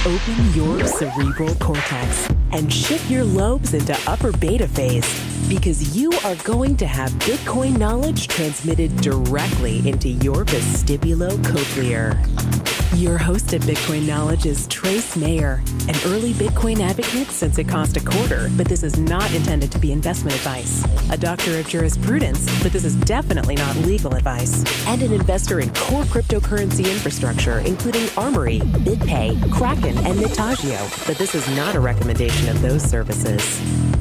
Open your cerebral cortex and shift your lobes into upper beta phase, because you are going to have Bitcoin knowledge transmitted directly into your vestibulocochlear. Your host at Bitcoin Knowledge is Trace Mayer, an early Bitcoin advocate since it cost $0.25, but this is not intended to be investment advice. A doctor of jurisprudence, but this is definitely not legal advice. And an investor in core cryptocurrency infrastructure, including Armory, BitPay, Kraken, and Nitagio, but this is not a recommendation of those services.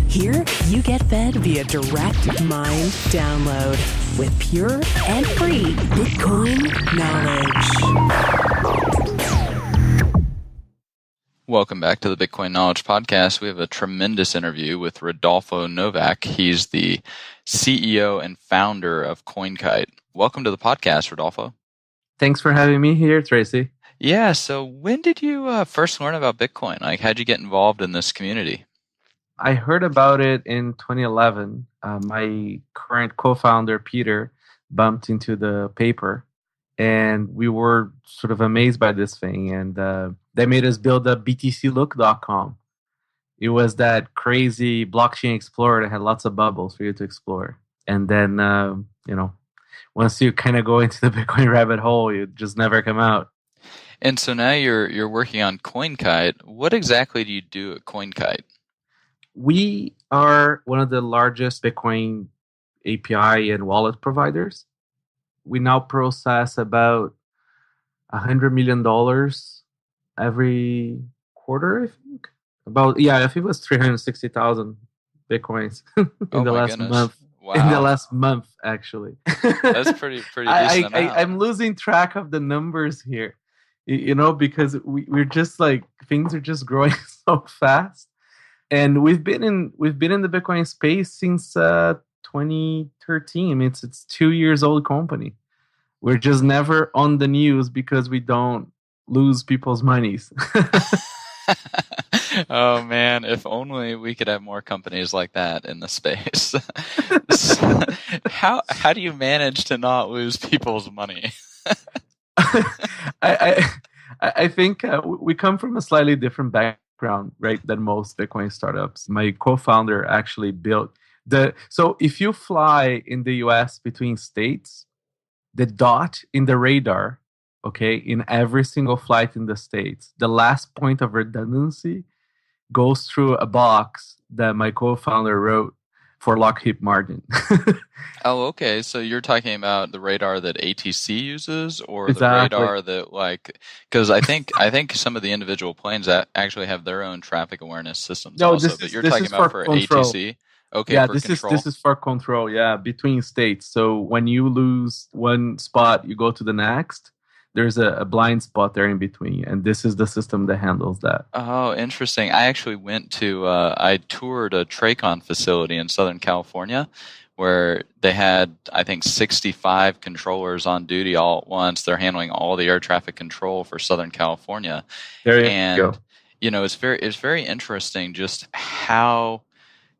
Here, you get fed via direct mind download with pure and free Bitcoin knowledge. Welcome back to the Bitcoin Knowledge Podcast. We have a tremendous interview with Rodolfo Novak. He's the CEO and founder of Coinkite. Welcome to the podcast, Rodolfo. Thanks for having me here, Tracy. Yeah, so when did you first learn about Bitcoin? Like, how'd you get involved in this community? I heard about it in 2011. My current co-founder, Peter, bumped into the paper, and we were sort of amazed by this thing. And they made us build a BTCLook.com. It was that crazy blockchain explorer that had lots of bubbles for you to explore. And then, once you kind of go into the Bitcoin rabbit hole, you just never come out. And so now you're working on Coinkite. What exactly do you do at Coinkite? We are one of the largest Bitcoin API and wallet providers. We now process about $100 million every quarter, I think. I think it was 360,000 Bitcoins in the last month. Wow. In the last month, actually. That's pretty decent amount. I'm losing track of the numbers here, because we're just like, things are just growing so fast. And we've been in the Bitcoin space since 2013. I mean, it's 2 years old company. We're just never on the news because we don't lose people's monies. Oh man, if only we could have more companies like that in the space. How do you manage to not lose people's money? I think we come from a slightly different background, right, than most Bitcoin startups. My co-founder actually built so if you fly in the US between states, the dot in the radar, okay, in every single flight in the States, the last point of redundancy goes through a box that my co-founder wrote for Lockheed Martin. Oh, okay. So you're talking about the radar that ATC uses, or Exactly. the radar that because I think some of the individual planes that actually have their own traffic awareness systems. No, also, but you're talking about for control. ATC. Okay, yeah, for this control. is for control. Yeah, between states. So when you lose one spot, you go to the next. There's a blind spot there in between, and this is the system that handles that. Oh, interesting. I actually I toured a TRACON facility in Southern California where they had, I think, 65 controllers on duty all at once. They're handling all the air traffic control for Southern California. There you go. It's very interesting just how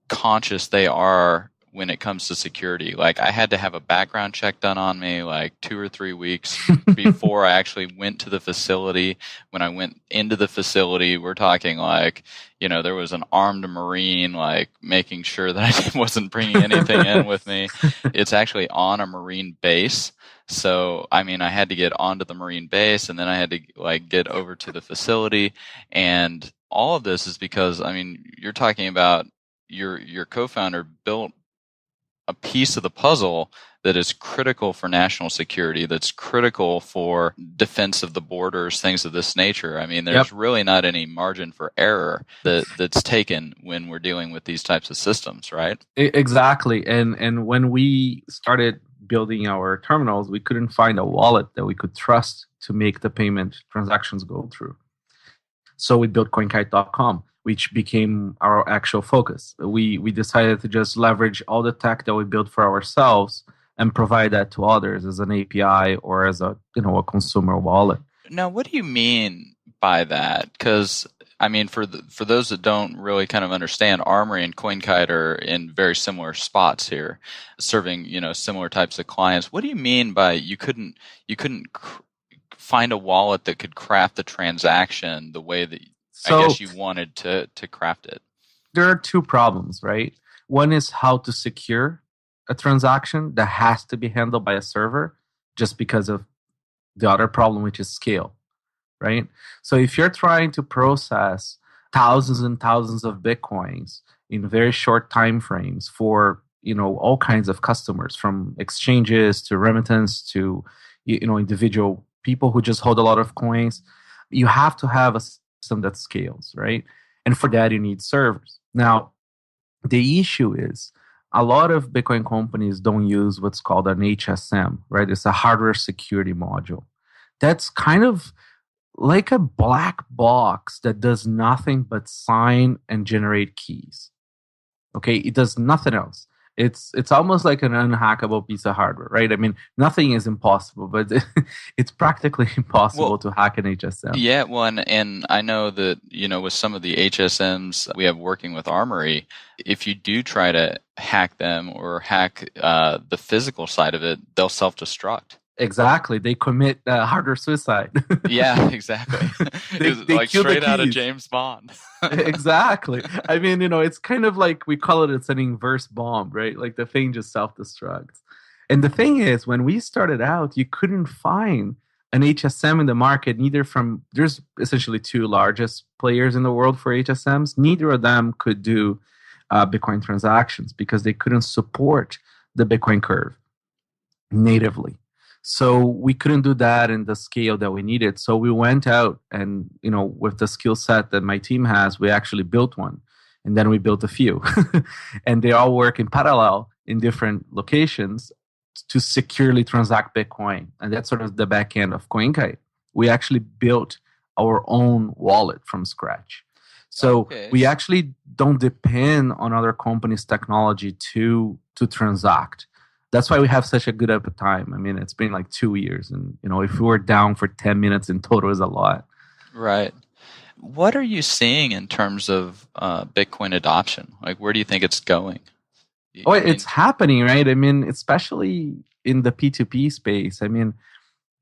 conscious they are when it comes to security. Like, I had to have a background check done on me like 2 or 3 weeks before I actually went to the facility. When I went into the facility, we're talking like, there was an armed Marine, like, making sure that I wasn't bringing anything in with me. It's actually on a Marine base. So, I mean, I had to get onto the Marine base, and then I had to get over to the facility. And all of this is because, I mean, you're talking about your co-founder built a piece of the puzzle that is critical for national security, that's critical for defense of the borders, things of this nature. I mean, there's really not any margin for error that's taken when we're dealing with these types of systems, right? Exactly. And when we started building our terminals, we couldn't find a wallet that we could trust to make the payment transactions go through. So we built Coinkite.com, which became our actual focus. We decided to just leverage all the tech that we built for ourselves and provide that to others as an API or as a consumer wallet. Now, what do you mean by that? Because, I mean, for those that don't really kind of understand, Armory and Coinkite are in very similar spots here, serving similar types of clients. What do you mean by you couldn't find a wallet that could craft the transaction the way that I guess you wanted to craft it? There are two problems, right? One is how to secure a transaction that has to be handled by a server just because of the other problem, which is scale, right? So if you're trying to process thousands and thousands of Bitcoins in very short time frames for, all kinds of customers, from exchanges to remittance to, individual people who just hold a lot of coins, you have to have a system that scales, right? And for that, you need servers. Now, the issue is a lot of Bitcoin companies don't use what's called an HSM, right? It's a hardware security module. That's kind of like a black box that does nothing but sign and generate keys. Okay, it does nothing else. It's almost like an unhackable piece of hardware, right? I mean, nothing is impossible, but it's practically impossible to hack an HSM. Yeah, well, and I know that, with some of the HSMs we have working with Armory, if you do try to hack them or hack the physical side of it, they'll self-destruct. Exactly. They commit hardware suicide. Yeah, exactly. they like straight out of James Bond. Exactly. I mean, it's kind of like, we call it's an inverse bomb, right? Like the thing just self-destructs. And the thing is, when we started out, you couldn't find an HSM in the market, there's essentially two largest players in the world for HSMs. Neither of them could do Bitcoin transactions because they couldn't support the Bitcoin curve natively. So we couldn't do that in the scale that we needed. So we went out and, with the skill set that my team has, we actually built one. And then we built a few. And they all work in parallel in different locations to securely transact Bitcoin. And that's sort of the back end of Coinkite. We actually built our own wallet from scratch. So we actually don't depend on other companies' technology to transact. That's why we have such a good uptime. I mean, it's been like 2 years. And, if we were down for 10 minutes in total is a lot. Right. What are you seeing in terms of Bitcoin adoption? Like, where do you think it's going? It's happening, right? I mean, especially in the P2P space. I mean,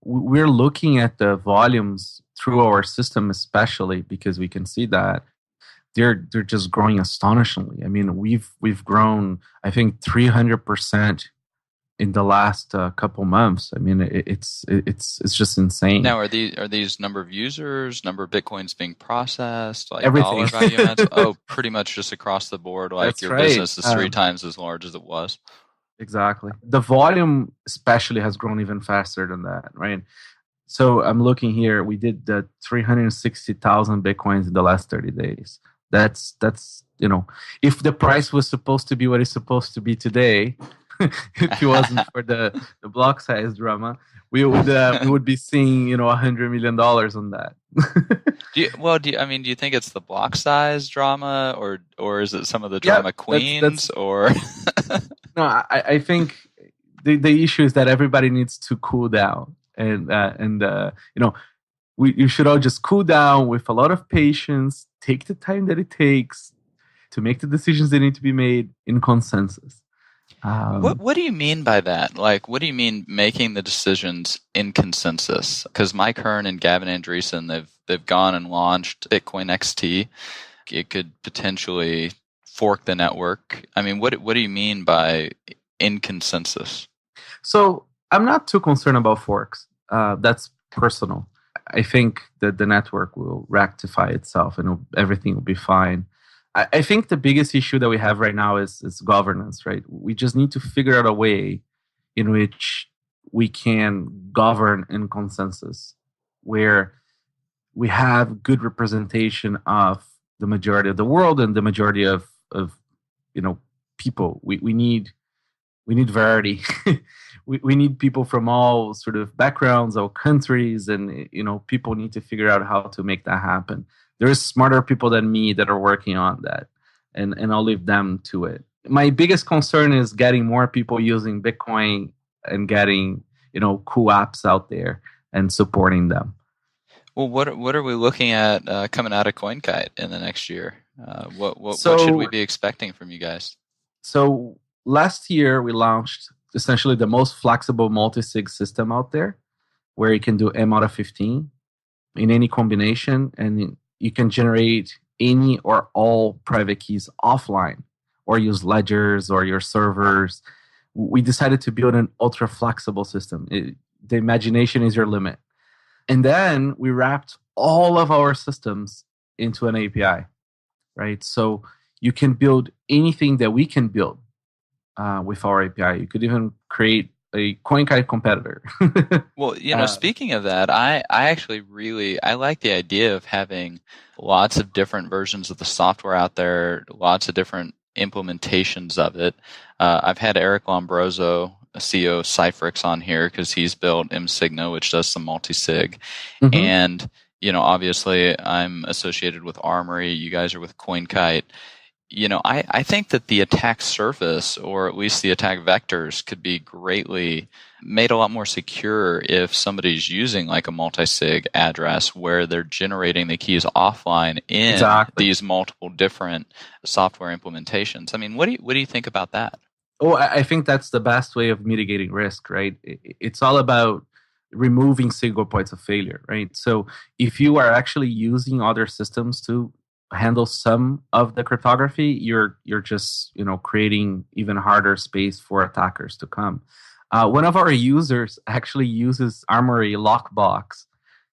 we're looking at the volumes through our system, especially because we can see that they're just growing astonishingly. I mean, we've grown, I think, 300% in the last couple months. I mean, it's just insane. Now, are these number of users, number of Bitcoins being processed, like everything? Dollar value amounts? Pretty much just across the board. Like That's your right. business is 3 times as large as it was. Exactly. The volume especially has grown even faster than that, right? So I'm looking here. We did 360,000 Bitcoins in the last 30 days. That's if the price was supposed to be what it's supposed to be today, if it wasn't for the block size drama, we would be seeing $100 million on that. Do you think it's the block size drama, or is it some of the drama queens, or? No, I think the issue is that everybody needs to cool down, and you should all just cool down with a lot of patience, take the time that it takes to make the decisions that need to be made in consensus. What do you mean by that? Like, what do you mean making the decisions in consensus? Because Mike Hearn and Gavin Andreessen, they've gone and launched Bitcoin XT. It could potentially fork the network. I mean, what do you mean by in consensus? So I'm not too concerned about forks. That's personal. I think that the network will rectify itself and everything will be fine. I think the biggest issue that we have right now is governance, right? We just need to figure out a way in which we can govern in consensus, where we have good representation of the majority of the world and the majority of people. We need variety. we need people from all sort of backgrounds, all countries, and people need to figure out how to make that happen. There's smarter people than me that are working on that, and I'll leave them to it. My biggest concern is getting more people using Bitcoin and getting cool apps out there and supporting them. Well, what are we looking at coming out of Coinkite in the next year? What should we be expecting from you guys? So last year we launched essentially the most flexible multisig system out there. where you can do M out of 15 in any combination, and you can generate any or all private keys offline or use ledgers or your servers. We decided to build an ultra flexible system. The imagination is your limit. And then we wrapped all of our systems into an API, right? So you can build anything that we can build with our API. You could even create a Coinkite competitor. Well, speaking of that, I actually I like the idea of having lots of different versions of the software out there, lots of different implementations of it. I've had Eric Lombroso, CEO of Cypherx, on here because he's built mSigna, which does some multisig. Mm-hmm. And, obviously I'm associated with Armory. You guys are with Coinkite. I think that the attack surface, or at least the attack vectors, could be greatly made a lot more secure if somebody's using like a multisig address where they're generating the keys offline in these multiple different software implementations. I mean, what do you think about that? Oh, I think that's the best way of mitigating risk, right? It's all about removing single points of failure, right? So if you are actually using other systems to handle some of the cryptography, you're just creating even harder space for attackers to come. One of our users actually uses Armory Lockbox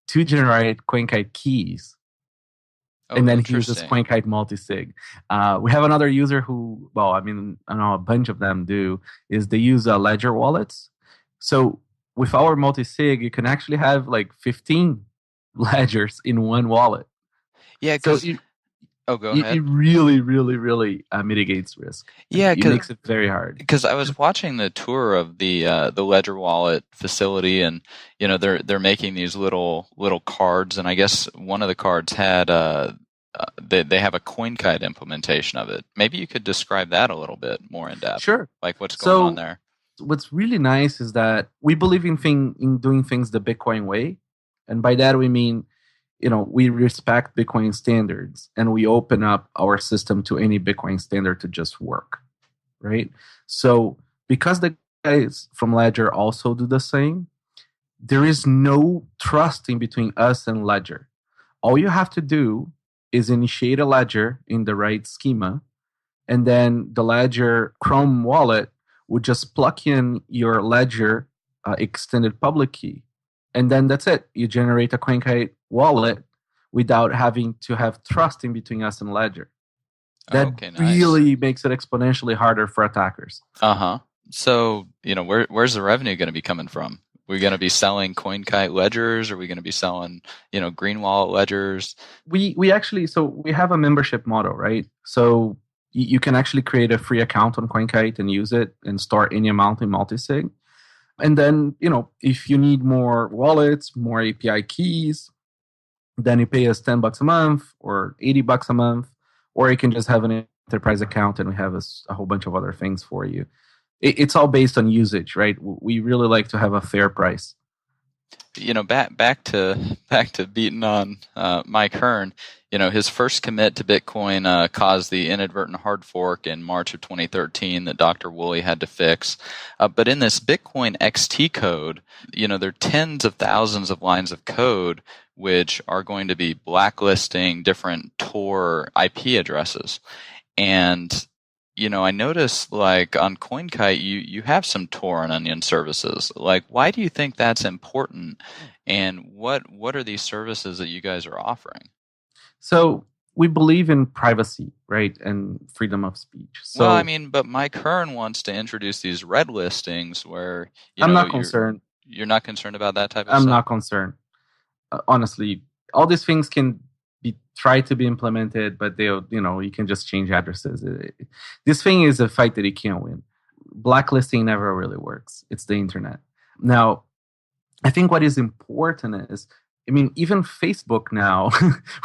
to generate Coinkite keys. And then he uses Coinkite multisig. We have another user who, I know a bunch of them do, is they use Ledger wallets. So with our multisig, you can actually have like 15 ledgers in one wallet. Yeah, because... go ahead. It really, really, really mitigates risk. Yeah, it makes it very hard. Because I was watching the tour of the Ledger Wallet facility, and they're making these little cards, and I guess one of the cards had they have a Coinkite implementation of it. Maybe you could describe that a little bit more in depth. Sure. Like what's going on there. What's really nice is that we believe in doing things the Bitcoin way, and by that we mean, we respect Bitcoin standards and we open up our system to any Bitcoin standard to just work, right? So because the guys from Ledger also do the same, there is no trust in between us and Ledger. All you have to do is initiate a Ledger in the right schema, and then the Ledger Chrome wallet would just plug in your Ledger extended public key. And then that's it. You generate a Coinkite wallet without having to have trust in between us and Ledger. That really makes it exponentially harder for attackers. Uh-huh. So, where's the revenue going to be coming from? We're going to be selling Coinkite ledgers? Are we going to be selling, green wallet ledgers? We actually, we have a membership model, right? So you can actually create a free account on Coinkite and use it and store any amount in multisig. And then, if you need more wallets, more API keys, then you pay us $10 a month or $80 a month, or you can just have an enterprise account and we have a whole bunch of other things for you. It's all based on usage, right? We really like to have a fair price. Back to beating on Mike Hearn. His first commit to Bitcoin caused the inadvertent hard fork in March of 2013 that Dr. Woolley had to fix. But in this Bitcoin XT code, there are tens of thousands of lines of code which are going to be blacklisting different Tor IP addresses. And I noticed like on Coinkite, you have some Tor and Onion services. Like, why do you think that's important? And what are these services that you guys are offering? So we believe in privacy, right, and freedom of speech. So, but Mike Hearn wants to introduce these red listings where I'm not concerned. You're not concerned about that type of stuff? I'm not concerned. Honestly, all these things can be tried to be implemented, but you can just change addresses. This thing is a fight that you can't win. Blacklisting never really works. It's the internet. Now, I think what is important is, even Facebook now,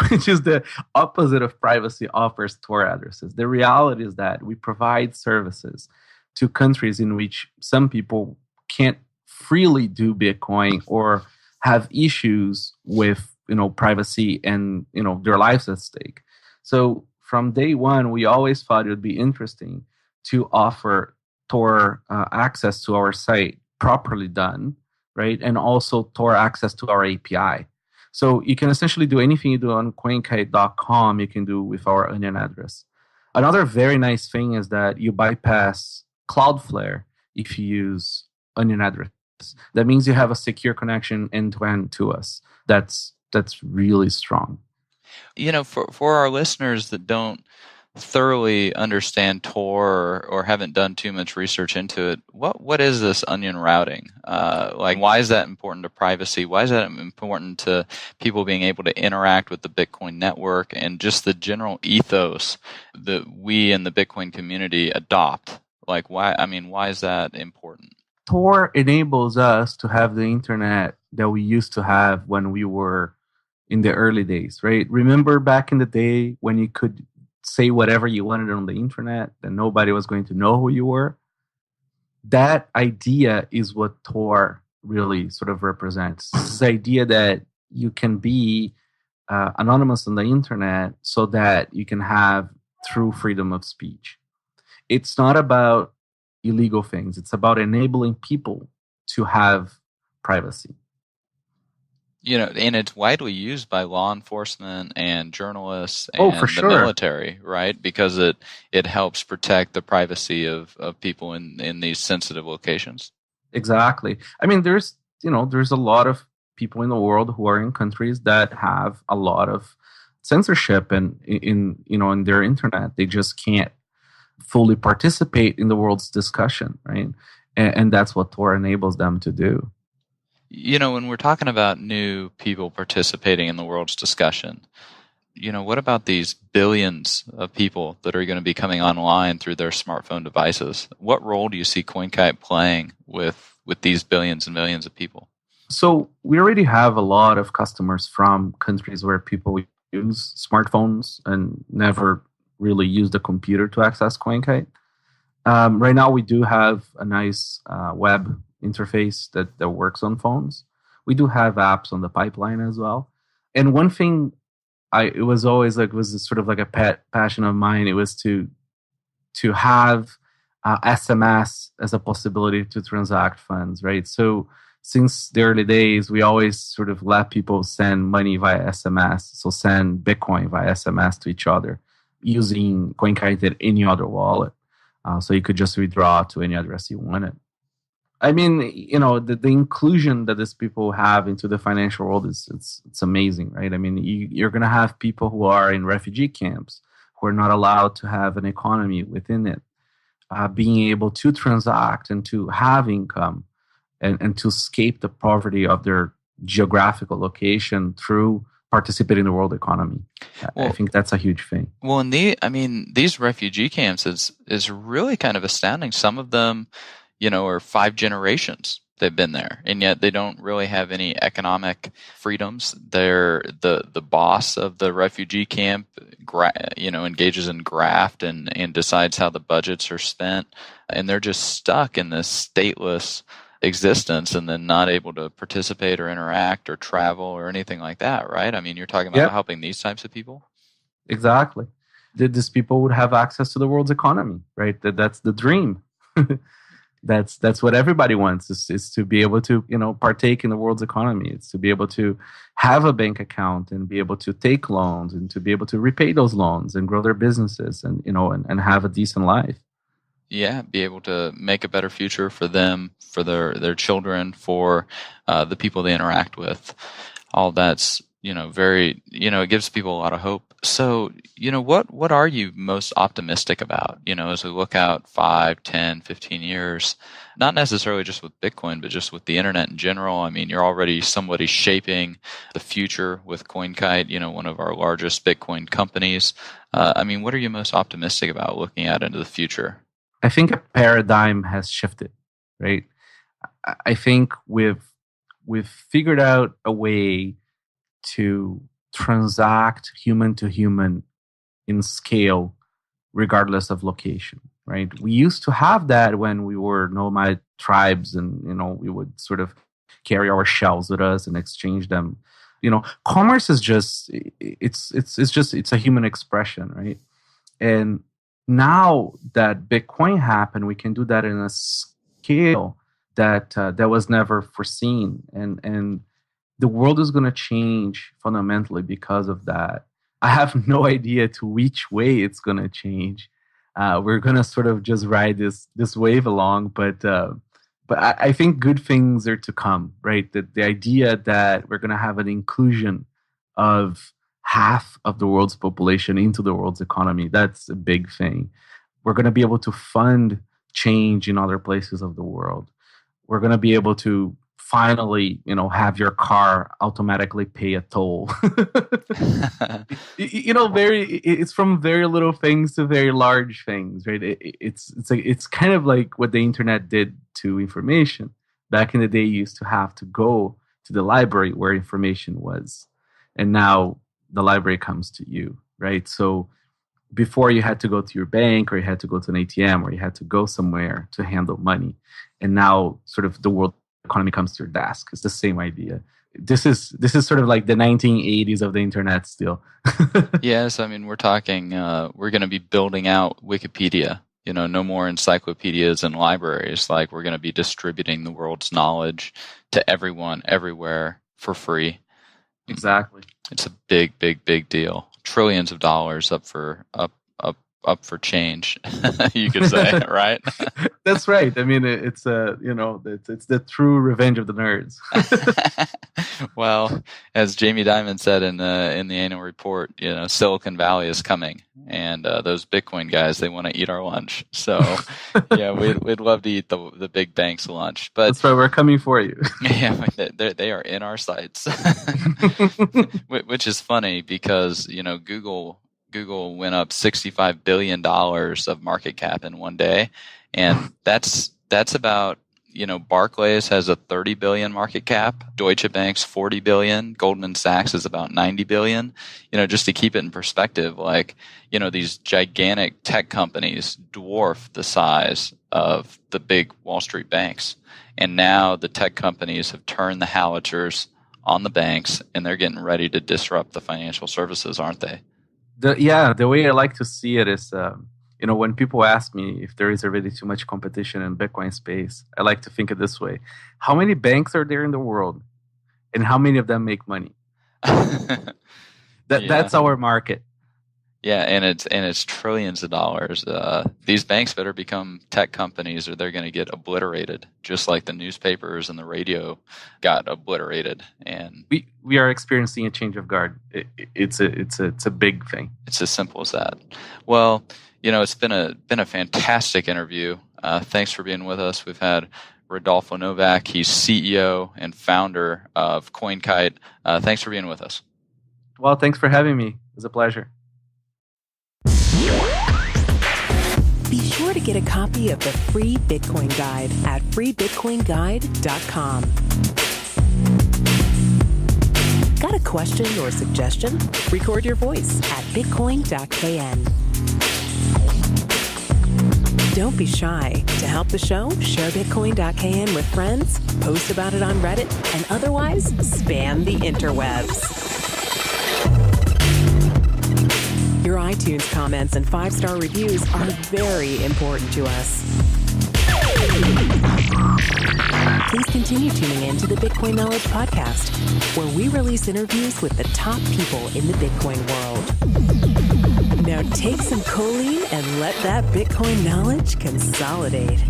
which is the opposite of privacy, offers Tor addresses. The reality is that we provide services to countries in which some people can't freely do Bitcoin or have issues with, privacy and, their lives at stake. So from day one, we always thought it would be interesting to offer Tor access to our site properly done right? And also Tor access to our API. So you can essentially do anything you do on Coinkite.com, you can do with our onion address. Another very nice thing is that you bypass Cloudflare if you use onion address. That means you have a secure connection end-to-end to us. That's really strong. For our listeners that don't thoroughly understand Tor or haven't done too much research into it, what is this onion routing? Why is that important to privacy? Why is that important to people being able to interact with the Bitcoin network and just the general ethos that we in the Bitcoin community adopt? Why is that important? Tor enables us to have the internet that we used to have when we were in the early days, right? Remember back in the day when you could say whatever you wanted on the internet and nobody was going to know who you were? That idea is what Tor really sort of represents. This idea that you can be anonymous on the internet so that you can have true freedom of speech. It's not about illegal things. It's about enabling people to have privacy. And it's widely used by law enforcement and journalists and the military, right? Because it helps protect the privacy of people in these sensitive locations. Exactly. I mean, there's a lot of people in the world who are in countries that have a lot of censorship and in their internet. They just can't fully participate in the world's discussion, right? And that's what Tor enables them to do. When we're talking about new people participating in the world's discussion, what about these billions of people that are going to be coming online through their smartphone devices? What role do you see Coinkite playing with these billions and millions of people? So we already have a lot of customers from countries where people use smartphones and never really use the computer to access Coinkite. Right now, we do have a nice web interface that works on phones. We do have apps on the pipeline as well. And one thing it was always was sort of like a pet passion of mine. It was to have SMS as a possibility to transact funds, right? So since the early days, we always sort of let people send money via SMS. So send Bitcoin via SMS to each other using Coinkite at any other wallet. So you could just withdraw to any address you wanted. I mean, the inclusion that these people have into the financial world it's amazing, right? I mean, you're going to have people who are in refugee camps who are not allowed to have an economy within it, being able to transact and to have income and to escape the poverty of their geographical location through participating in the world economy. I think that's a huge thing. Well, and these refugee camps is really kind of astounding. Some of them, are 5 generations they've been there, and yet they don't really have any economic freedoms. They're the boss of the refugee camp, engages in graft and decides how the budgets are spent, and they're just stuck in this stateless existence and then not able to participate or interact or travel or anything like that, right? I mean, you're talking about helping these types of people? Exactly. These people would have access to the world's economy, right? That's the dream. That's what everybody wants is to be able to, partake in the world's economy. It's to be able to have a bank account and be able to take loans and to be able to repay those loans and grow their businesses and, and have a decent life. Yeah, be able to make a better future for them, for their children, for the people they interact with. All that's, very, it gives people a lot of hope. So, what are you most optimistic about, as we look out 5, 10, 15 years, not necessarily just with Bitcoin, but just with the internet in general? I mean, you're already somebody shaping the future with Coinkite, one of our largest Bitcoin companies. What are you most optimistic about looking out into the future? I think a paradigm has shifted, right? I think we've figured out a way to transact human to human in scale, regardless of location, right? We used to have that when we were nomad tribes, and we would sort of carry our shells with us and exchange them. Commerce is just it's a human expression, right? And now that Bitcoin happened, we can do that in a scale that was never foreseen, and the world is going to change fundamentally because of that. I have no idea to which way it's going to change. We're going to sort of just ride this wave along, but I think good things are to come, right? The idea that we're going to have an inclusion of half of the world's population into the world's economy, that's a big thing. We're going to be able to fund change in other places of the world. We're going to be able to finally, have your car automatically pay a toll. It's from very little things to very large things, right? It's kind of like what the internet did to information. Back in the day, you used to have to go to the library where information was, and now the library comes to you, right? So before you had to go to your bank, or you had to go to an ATM, or you had to go somewhere to handle money, and now sort of the world economy comes to your desk. It's the same idea. This is sort of like the 1980s of the internet still. Yes, I mean, we're talking, we're going to be building out Wikipedia. No more encyclopedias and libraries. Like, we're going to be distributing the world's knowledge to everyone, everywhere, for free. Exactly. It's a big, big, big deal. Trillions of dollars up for change, you could say, right? That's right. I mean, it's it's the true revenge of the nerds. Well, as Jamie Dimon said in the annual report, Silicon Valley is coming, and those Bitcoin guys, they want to eat our lunch. So, yeah, we'd love to eat the big banks' lunch. But that's right, we're coming for you. Yeah, they are in our sights, which is funny because Google went up $65 billion of market cap in one day. And that's about, Barclays has a 30 billion market cap. Deutsche Bank's 40 billion. Goldman Sachs is about 90 billion. Just to keep it in perspective, these gigantic tech companies dwarf the size of the big Wall Street banks. And now the tech companies have turned the howitzers on the banks, and they're getting ready to disrupt the financial services, aren't they? The way I like to see it is, when people ask me if there is already too much competition in Bitcoin space, I like to think it this way: how many banks are there in the world, and how many of them make money? That's our market. Yeah, and it's trillions of dollars. These banks better become tech companies, or they're going to get obliterated, just like the newspapers and the radio got obliterated. And we are experiencing a change of guard. It's a big thing. It's as simple as that. Well, it's been a fantastic interview. Thanks for being with us. We've had Rodolfo Novak. He's CEO and founder of Coinkite. Thanks for being with us. Well, thanks for having me. It was a pleasure. Be sure to get a copy of the free Bitcoin Guide at freebitcoinguide.com. Got a question or suggestion? Record your voice at bitcoin.kn. Don't be shy. To help the show, share bitcoin.kn with friends, post about it on Reddit, and otherwise spam the interwebs. Your iTunes comments and 5-star reviews are very important to us. Please continue tuning in to the Bitcoin Knowledge Podcast, where we release interviews with the top people in the Bitcoin world. Now take some choline and let that Bitcoin knowledge consolidate.